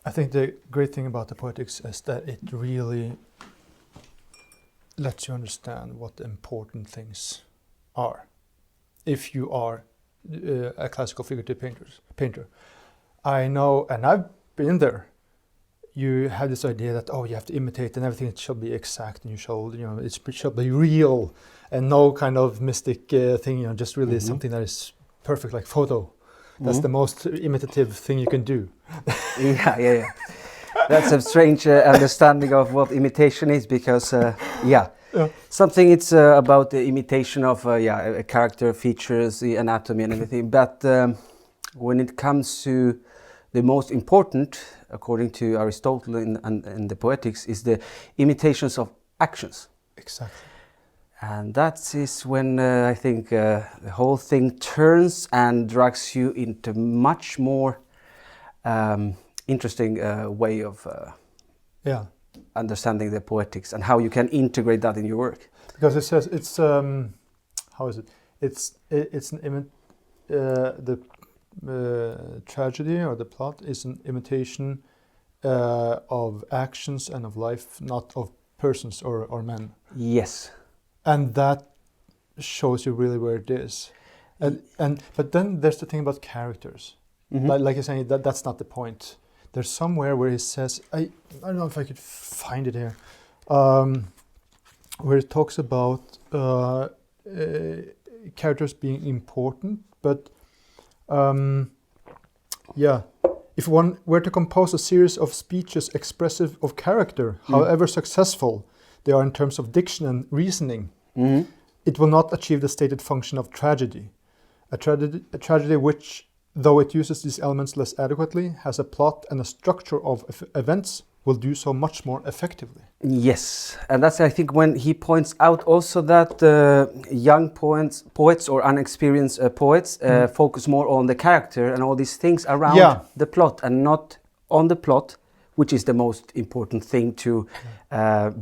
I think the great thing about the Poetics is that it really lets you understand what the important things are. If you are a classical figurative painter, I know, and I've been there. You have this idea that you have to imitate, and everything shall be exact, and it shall be real, and no kind of mystic thing. Just really something that is perfect, like photo. That's the most imitative thing you can do. Yeah. That's a strange understanding of what imitation is, because something it's about the imitation of a character, features, the anatomy and everything. But when it comes to the most important, according to Aristotle in the Poetics, is the imitations of actions. Exactly. And that is when I think the whole thing turns and drags you into much more interesting way of understanding the Poetics and how you can integrate that in your work. Because it says it's how is it? It's an the tragedy or the plot is an imitation of actions and of life, not of persons or men. Yes. And that shows you really where it is. But then there's the thing about characters. Like you're saying, that's not the point. There's somewhere where he says, I don't know if I could find it here, where it talks about characters being important, but if one were to compose a series of speeches expressive of character, however successful they are in terms of diction and reasoning, it will not achieve the stated function of tragedy. A tragedy which, though it uses these elements less adequately, has a plot and a structure of events, will do so much more effectively. Yes, and that's, I think, when he points out also that young poets or unexperienced poets focus more on the character and all these things around the plot, and not on the plot, which is the most important thing to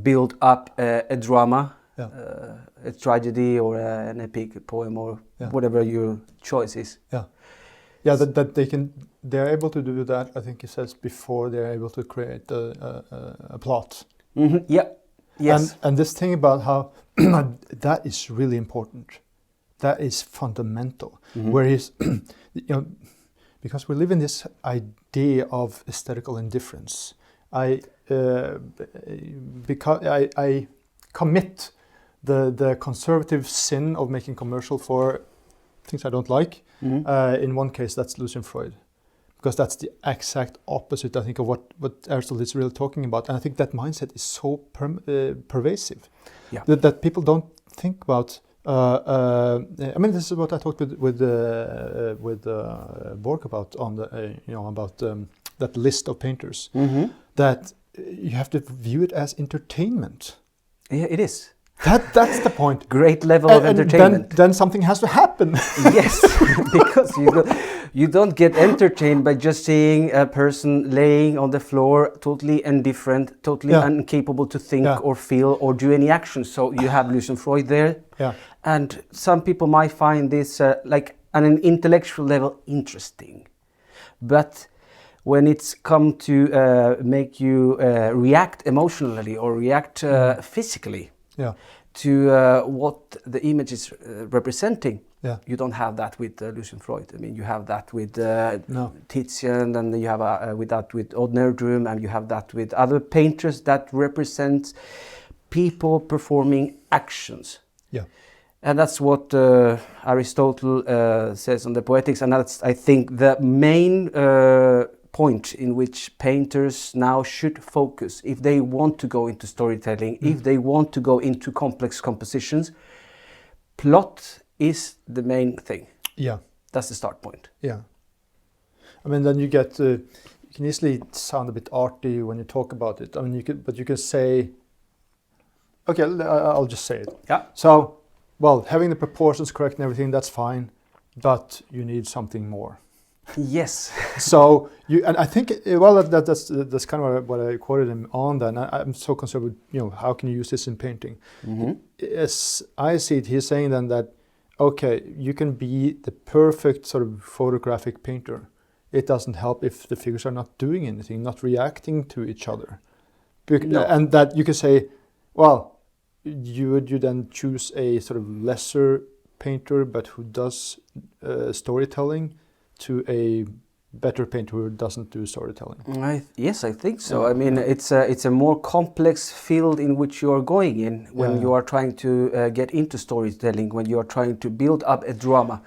build up a drama, a tragedy or an epic poem or whatever your choice is. That they're able to do that, I think he says, before they're able to create a plot. Yes. And this thing about how that is really important. That is fundamental. Where he's, because we live in this idea of aesthetical indifference. I commit the conservative sin of making commercial for things I don't like. In one case, that's Lucian Freud, because that's the exact opposite, I think, of what Aristotle is really talking about. And I think that mindset is so pervasive that people don't think about. I mean, this is what I talked with Bork about on the that list of painters. That you have to view it as entertainment. Yeah, it is. That's the point. Great level of entertainment. Then something has to happen. Yes, because you don't get entertained by just seeing a person laying on the floor, totally indifferent, totally incapable to think or feel or do any action. So you have Lucian Freud there. And some people might find this like on an intellectual level interesting. But when it's come to make you react emotionally or react physically, to what the image is representing. You don't have that with Lucian Freud. I mean, you have that with Titian, and you have with Nerdrum, and you have that with other painters that represent people performing actions. And that's what Aristotle says on the Poetics, and that's, I think, the main point in which painters now should focus if they want to go into storytelling, if they want to go into complex compositions. Plot is the main thing. That's the start point. I mean, then you get you can easily sound a bit arty when you talk about it. I mean, you can say, okay, I'll just say it. So, well, having the proportions correct and everything, that's fine, but you need something more. Yes. So and I think that's kind of what I quoted him on. Then I'm so concerned with how can you use this in painting? As I see it, he's saying then that you can be the perfect sort of photographic painter it doesn't help if the figures are not doing anything, not reacting to each other. No. And that you can say, well, would you then choose a sort of lesser painter but who does storytelling to a better painter who doesn't do storytelling? Yes, I think so. I mean, it's a more complex field in which you are going in when you are trying to get into storytelling, when you are trying to build up a drama,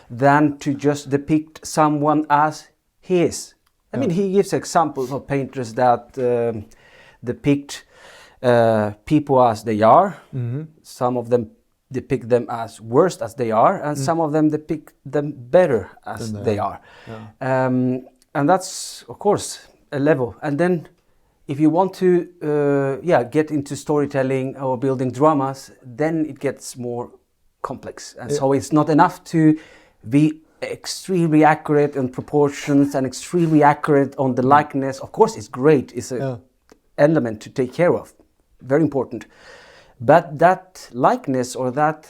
than to just depict someone as he is. I mean, he gives examples of painters that depict people as they are. Some of them depict them as worse as they are, and some of them depict them better as they are. And that's, of course, a level. And then if you want to get into storytelling or building dramas, then it gets more complex. And so it's not enough to be extremely accurate in proportions and extremely accurate on the likeness. Of course, it's great. It's an element to take care of. Very important. But that likeness or that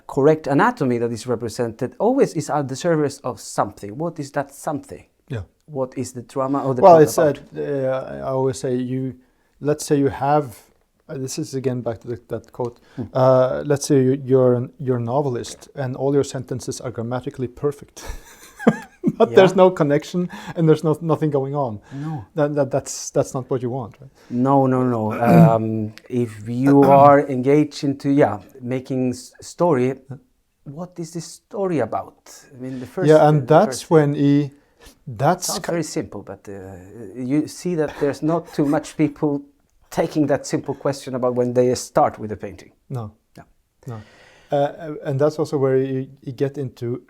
correct anatomy that is represented always is at the service of something. What is that something? Yeah. What is the drama or the Well, it's I always say let's say you have, this is again back to that quote, let's say you're a novelist and all your sentences are grammatically perfect. But there's no connection and there's nothing going on. No, that's not what you want, right? No. If you are engaged into making story, what is this story about? I mean, the first. Yeah, and that's when that's very simple, but you see that there's not too much people taking that simple question about when they start with a painting. No. And that's also where you get into.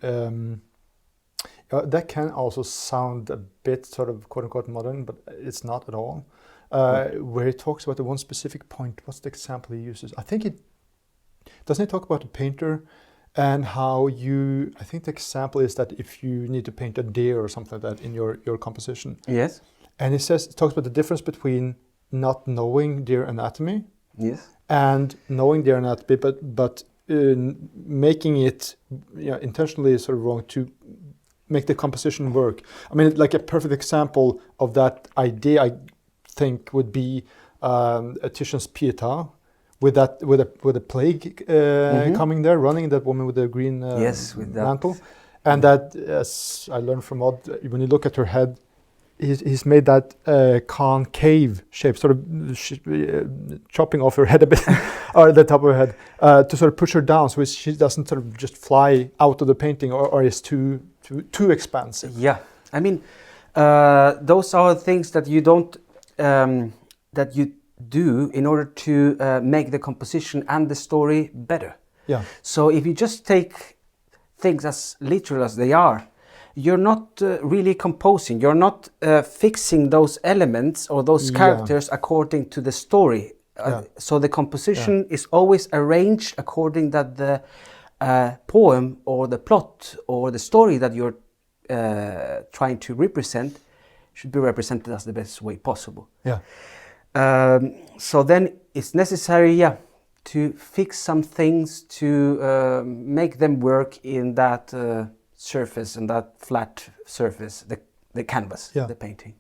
That can also sound a bit sort of quote-unquote modern, but it's not at all. Where he talks about the one specific point. What's the example he uses? I think doesn't he talk about a painter and how I think the example is that if you need to paint a deer or something like that in your composition. Yes. And he talks about the difference between not knowing deer anatomy. Yes. And knowing deer anatomy, but making it intentionally sort of wrong to make the composition work. I mean, like a perfect example of that idea, I think, would be Titian's Pietà, with a plague coming there, running, that woman with the green mantle, and that, as I learned from Odd, when you look at her head, he's made that concave shape, sort of chopping off her head a bit, or the top of her head, to sort of push her down, so she doesn't sort of just fly out of the painting or is too expansive. Yeah, I mean, those are things that you don't that you do in order to make the composition and the story better. Yeah. So if you just take things as literal as they are, you're not really composing. You're not fixing those elements or those characters according to the story. So the composition is always arranged according that the poem or the plot or the story that you're trying to represent should be represented as the best way possible. Yeah. So then it's necessary, to fix some things to make them work in that surface and that flat surface, the canvas, the painting.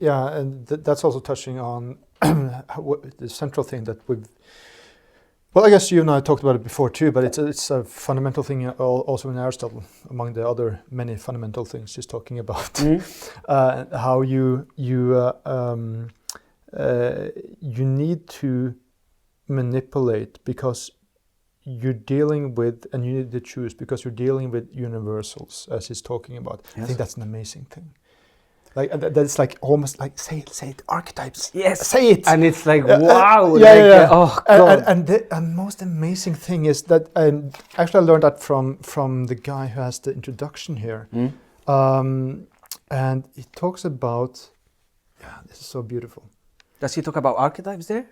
And that's also touching on the central thing that we've. Well, I guess you and I talked about it before too, but it's a fundamental thing also in Aristotle, among the other many fundamental things he's talking about. How you need to manipulate because you're dealing with, and you need to choose because you're dealing with universals, as he's talking about. Yes. I think that's an amazing thing. Like that's like almost like say it archetypes. Yes, say it, and it's like wow. Oh God. And the most amazing thing is that actually I learned that from the guy who has the introduction here, and he talks about. This is so beautiful. Does he talk about archetypes there?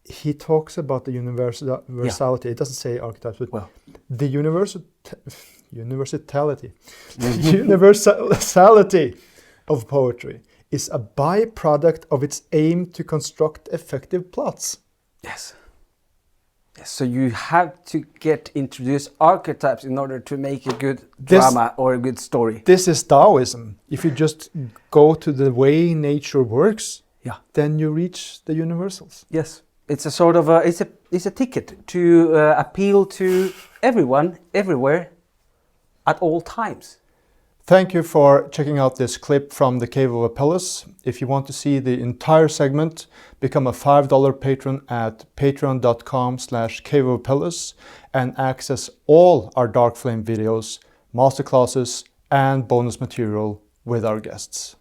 He talks about the universality. It doesn't say archetypes, but the universality of poetry is a byproduct of its aim to construct effective plots. Yes. So you have to get introduced archetypes in order to make a good drama or a good story. This is Taoism. If you just go to the way nature works, then you reach the universals. Yes, it's a sort of it's a ticket to appeal to everyone, everywhere, at all times. Thank you for checking out this clip from the Cave of Pallas. If you want to see the entire segment, become a $5 patron at patreon.com/caveofpallas and access all our Dark Flame videos, masterclasses, and bonus material with our guests.